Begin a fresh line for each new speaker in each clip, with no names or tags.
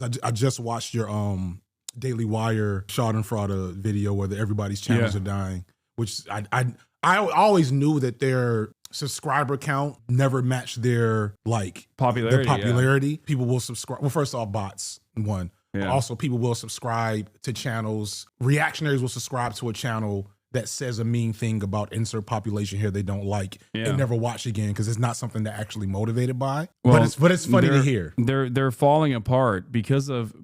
I just watched your Daily Wire Schadenfreude video where everybody's channels are dying, which I always knew that their subscriber count never matched their popularity. People will subscribe. Well, first off, bots, one. Yeah. Also, people will subscribe to channels. Reactionaries will subscribe to a channel that says a mean thing about insert population here they don't like and never watch again because it's not something they're actually motivated by. Well, but it's funny to hear.
They're falling apart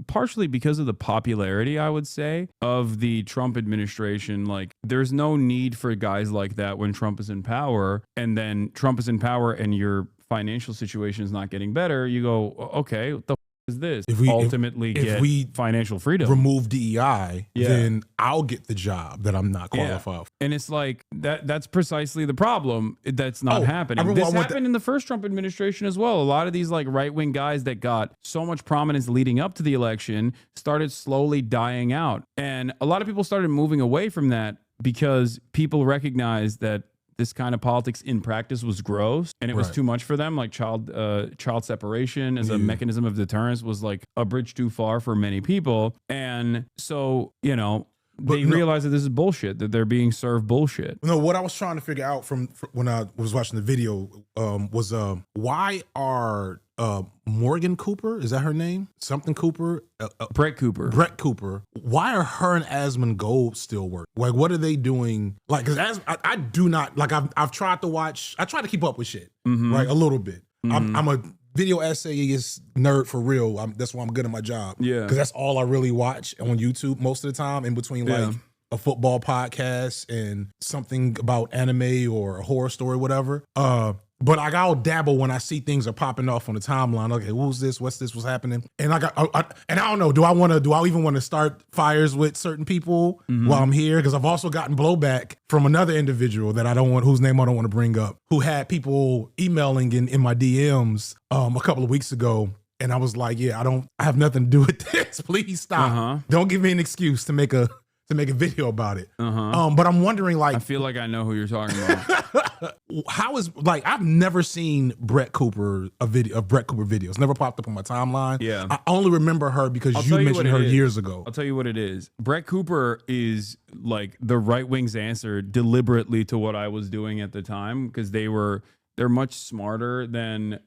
partially because of the popularity, I would say, of the Trump administration. Like, there's no need for guys like that when Trump is in power, and then Trump is in power and your financial situation is not getting better. You go, okay, what the is this? If we get financial freedom,
remove DEI, then I'll get the job that I'm not qualified for.
And it's like that's precisely the problem that's not happening. This happened in the first Trump administration as well. A lot of these like right-wing guys that got so much prominence leading up to the election started slowly dying out. And a lot of people started moving away from that because people recognized that this kind of politics in practice was gross and it was too much for them. Like child separation as a mechanism of deterrence was like a bridge too far for many people. And so, they realize that this is bullshit, that they're being served bullshit.
No, what I was trying to figure out from when I was watching the video was why are Morgan Cooper, is that her name? Something Cooper?
Brett Cooper.
Brett Cooper. Why are her and Asmongold still working? Like, what are they doing? Like, because I do not, like, I've tried to watch, I try to keep up with shit, right? A little bit. I'm a video essayist nerd for real. That's why I'm good at my job. Yeah. Because that's all I really watch on YouTube most of the time, in between like a football podcast and something about anime or a horror story, whatever. But I'll dabble when I see things are popping off on the timeline. Okay, who's this? What's this? What's happening? And I don't know. Do I even want to start fires with certain people while I'm here? Because I've also gotten blowback from another individual that whose name I don't want to bring up, who had people emailing in my DMs a couple of weeks ago. And I was like, I have nothing to do with this. Please stop. Don't give me an excuse to make a video about it. But I'm wondering, like,
I feel like I know who you're talking about.
How is, like, I've never seen Brett Cooper videos. Never popped up on my timeline. Yeah. I only remember her because you mentioned her years ago.
I'll tell you what it is. Brett Cooper is like the right wing's answer deliberately to what I was doing at the time, because they're much smarter than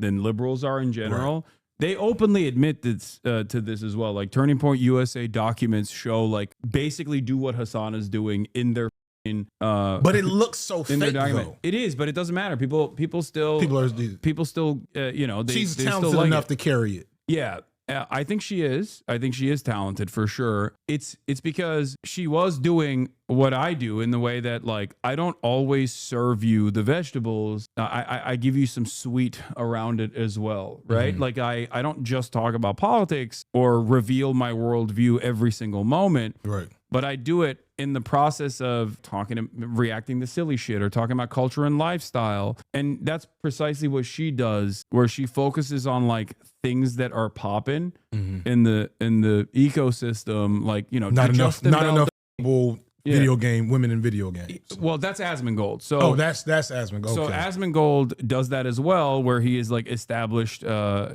liberals are in general. Right. They openly admit this, to this as well. Like, Turning Point USA documents show, like, basically do what Hassan is doing in their
but it looks so fake, though.
It is, but it doesn't matter. People still
she's talented enough to carry it.
Yeah. I think she is. I think she is talented for sure. It's because she was doing what I do in the way that, like, I don't always serve you the vegetables. I give you some sweet around it as well, right? Like, I don't just talk about politics or reveal my worldview every single moment. Right. But I do it in the process of reacting to silly shit or talking about culture and lifestyle. And that's precisely what she does, where she focuses on, like, things that are popping in the ecosystem, like,
not enough people women in video games.
Well, that's Asmongold. So
that's Asmongold. Okay.
So Asmongold does that as well, where he is like established.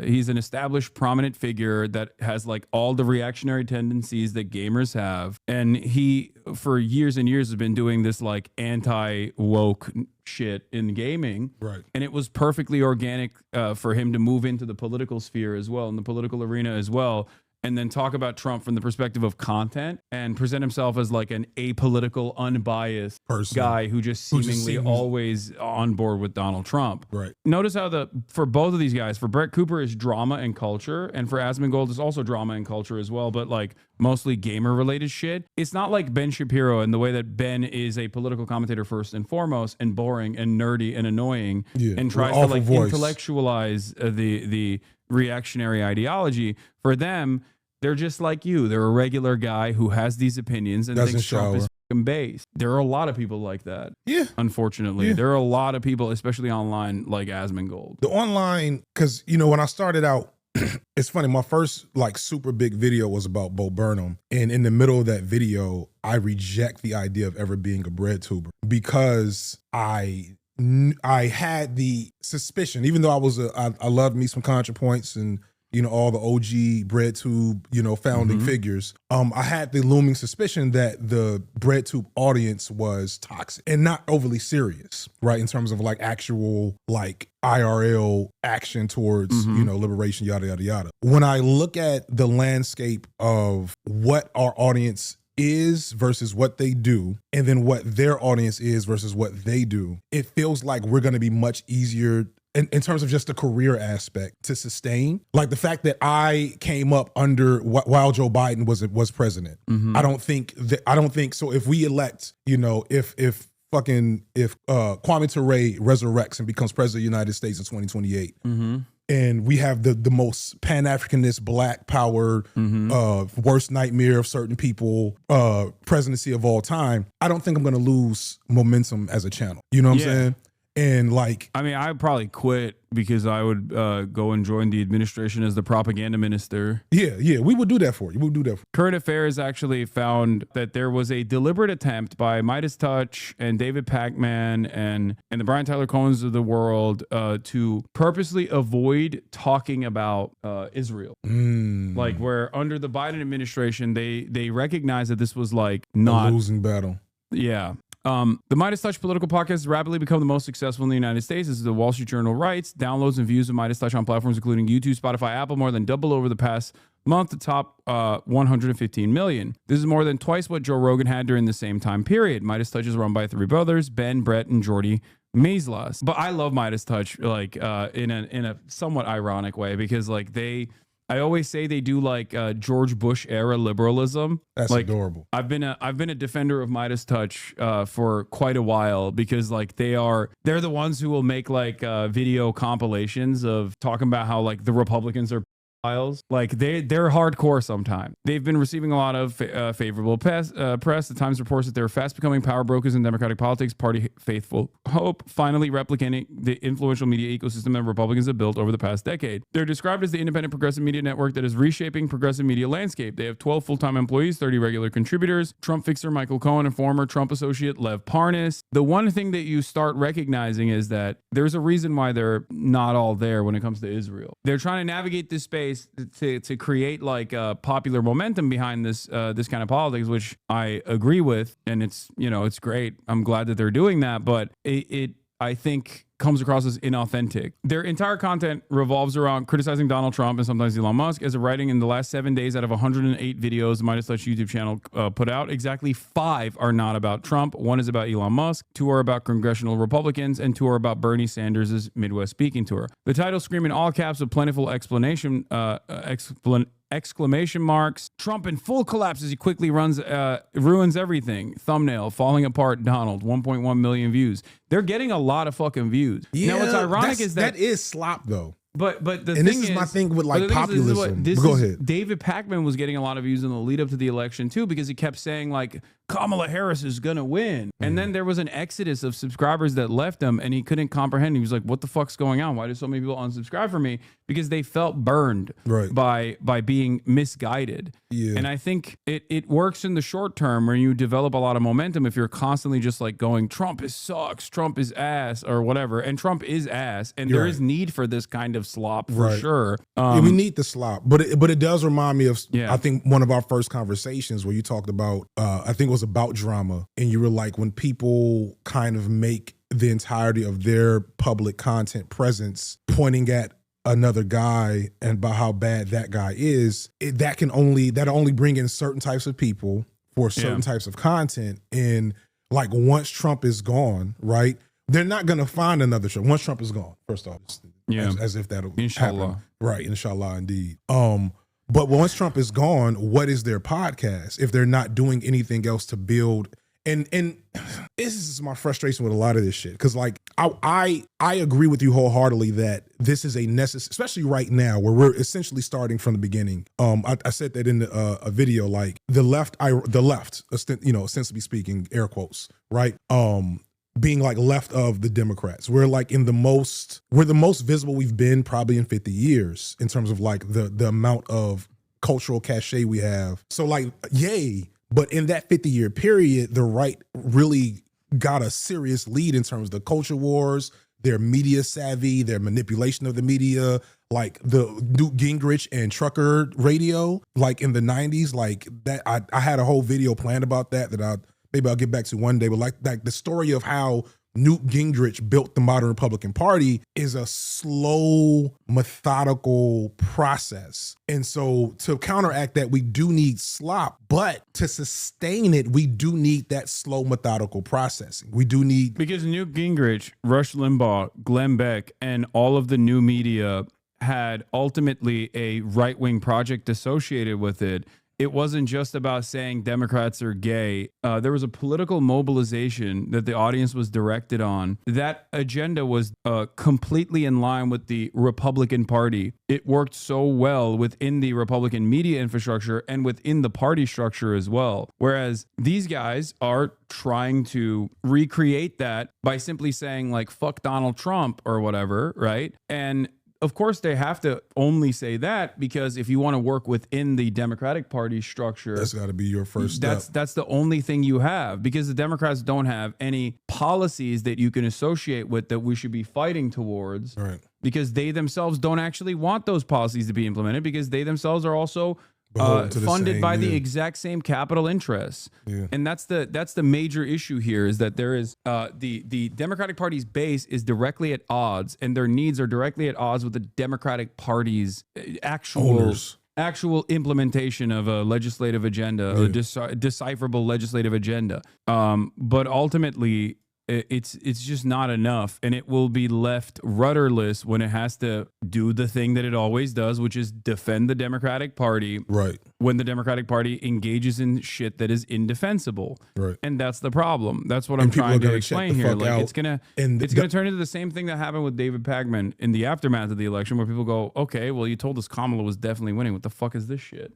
He's an established prominent figure that has like all the reactionary tendencies that gamers have, and he for years and years has been doing this like anti-woke shit in gaming. Right. And it was perfectly organic for him to move into the political sphere as well, in the political arena as well, and then talk about Trump from the perspective of content and present himself as like an apolitical, unbiased guy who just seemingly always on board with Donald Trump. Right. Notice how for both of these guys, for Brett Cooper is drama and culture, and for Asmongold is also drama and culture as well, but like mostly gamer related shit. It's not like Ben Shapiro in the way that Ben is a political commentator first and foremost, and boring and nerdy and annoying, and tries to like intellectualize the reactionary ideology. For them, they're just like you. They're a regular guy who has these opinions and thinks Trump is fucking based. There are a lot of people like that. Yeah. Unfortunately. Yeah. There are a lot of people, especially online, like Asmongold.
The online, because, when I started out, it's funny, my first like super big video was about Bo Burnham. And in the middle of that video, I reject the idea of ever being a BreadTuber because I had the suspicion, even though I loved me some ContraPoints and all the OG BreadTube, founding figures, I had the looming suspicion that the BreadTube audience was toxic and not overly serious, right? In terms of like actual like IRL action towards, liberation, yada, yada, yada. When I look at the landscape of what our audience is versus what they do, and then what their audience is versus what they do, it feels like we're going to be much easier in terms of just the career aspect to sustain. Like the fact that I came up under while Joe Biden was president. I don't think so. If we elect, if Kwame Ture resurrects and becomes president of the United States in 2028, and we have the most Pan-Africanist, Black power, worst nightmare of certain people, presidency of all time, I don't think I'm going to lose momentum as a channel. You know what I'm saying? And like,
I mean, I'd probably quit because I would go and join the administration as the propaganda minister.
Yeah, we would do that for you. We would do that for you.
Current Affairs actually found that there was a deliberate attempt by MeidasTouch and David Pacman and the Brian Tyler Cohens of the world to purposely avoid talking about Israel. Like where under the Biden administration, they recognized that this was like not
a losing battle.
Yeah. The MeidasTouch political podcast has rapidly become the most successful in the United States. As the Wall Street Journal writes, downloads and views of MeidasTouch on platforms including YouTube, Spotify, Apple more than double over the past month to top 115 million. This is more than twice what Joe Rogan had during the same time period. MeidasTouch is run by three brothers, Ben, Brett, and Jordy Meislas. But I love MeidasTouch like in a somewhat ironic way because like I always say they do like George Bush era liberalism.
That's
like,
adorable.
I've been a defender of MeidasTouch for quite a while because like they're the ones who will make like video compilations of talking about how like the Republicans are like they're hardcore sometimes. They've been receiving a lot of favorable press. The Times reports that they're fast becoming power brokers in Democratic politics, party faithful hope, finally replicating the influential media ecosystem that Republicans have built over the past decade. They're described as the independent progressive media network that is reshaping progressive media landscape. They have 12 full-time employees, 30 regular contributors, Trump fixer Michael Cohen and former Trump associate Lev Parnas. The one thing that you start recognizing is that there's a reason why they're not all there when it comes to Israel. They're trying to navigate this space to create like popular momentum behind this kind of politics, which I agree with, and it's great. I'm glad that they're doing that, but it I think comes across as inauthentic. Their entire content revolves around criticizing Donald Trump and sometimes Elon Musk. As of writing, in the last 7 days out of 108 videos the MeidasTouch YouTube channel put out, exactly 5 are not about Trump. 1 is about Elon Musk, 2 are about congressional Republicans, and 2 are about Bernie Sanders' Midwest speaking tour. The title scream in all caps with plentiful exclamation marks. Trump in full collapse as he quickly ruins everything. Thumbnail, falling apart Donald, 1.1 million views. They're getting a lot of fucking views.
Yeah,
now what's ironic is that
is slop though.
But the
and
thing
this is my thing with like populism. Go ahead.
David Pacman was getting a lot of views in the lead up to the election too, because he kept saying like Kamala Harris is gonna win, and then there was an exodus of subscribers that left him, and he couldn't comprehend. He was like, "What the fuck's going on? Why did so many people unsubscribe from me?" Because they felt burned by being misguided. Yeah. And I think it works in the short term where you develop a lot of momentum if you're constantly just like going, Trump is sucks, Trump is ass, or whatever. And Trump is ass, and there is need for this kind of slop for sure.
Yeah, we need the slop, but it does remind me of I think one of our first conversations where you talked about I think it was about drama, and you were like, when people kind of make the entirety of their public content presence pointing at another guy and about how bad that guy is, that'll only bring in certain types of people for certain types of content. And like once Trump is gone, right, they're not going to find another Trump. Once Trump is gone, first off, as if that'll happen. Right, inshallah, indeed. But once Trump is gone, what is their podcast if they're not doing anything else to build? And this is my frustration with a lot of this shit, because like I agree with you wholeheartedly that this is a necessary, especially right now where we're essentially starting from the beginning. I said that in a video, like the left, ostensibly speaking, air quotes, right? Being like left of the Democrats. We're like we're the most visible we've been probably in 50 years in terms of like the amount of cultural cachet we have. So like, yay. But in that 50-year period, the right really got a serious lead in terms of the culture wars, their media savvy, their manipulation of the media, like the Newt Gingrich and trucker radio, like in the 90s, like that. I had a whole video planned about that maybe I'll get back to one day, but like the story of how Newt Gingrich built the modern Republican Party is a slow, methodical process. And so to counteract that, we do need slop, but to sustain it, we do need that slow, methodical processing. We do need...
Because Newt Gingrich, Rush Limbaugh, Glenn Beck, and all of the new media had ultimately a right-wing project associated with it. It wasn't just about saying Democrats are gay. There was a political mobilization that the audience was directed on. That agenda was completely in line with the Republican Party. It worked so well within the Republican media infrastructure and within the party structure as well. Whereas these guys are trying to recreate that by simply saying like, fuck Donald Trump or whatever, right? And of course, they have to only say that because if you want to work within the Democratic Party structure,
that's got to be your first step.
That's the only thing you have, because the Democrats don't have any policies that you can associate with that we should be fighting towards.
Right.
Because they themselves don't actually want those policies to be implemented, because they themselves are also funded by the exact same capital interests. Yeah. And that's the major issue here, is that there is the Democratic Party's base is directly at odds, and their needs are directly at odds with the Democratic Party's actual implementation of a legislative agenda, a decipherable legislative agenda. But ultimately, it's just not enough, and it will be left rudderless when it has to do the thing that it always does, which is defend the Democratic Party.
Right.
When the Democratic Party engages in shit that is indefensible. Right. And that's the problem. That's what I'm trying to explain here. Like it's gonna turn into the same thing that happened with David Pagman in the aftermath of the election, where people go, okay, well, you told us Kamala was definitely winning. What the fuck is this shit?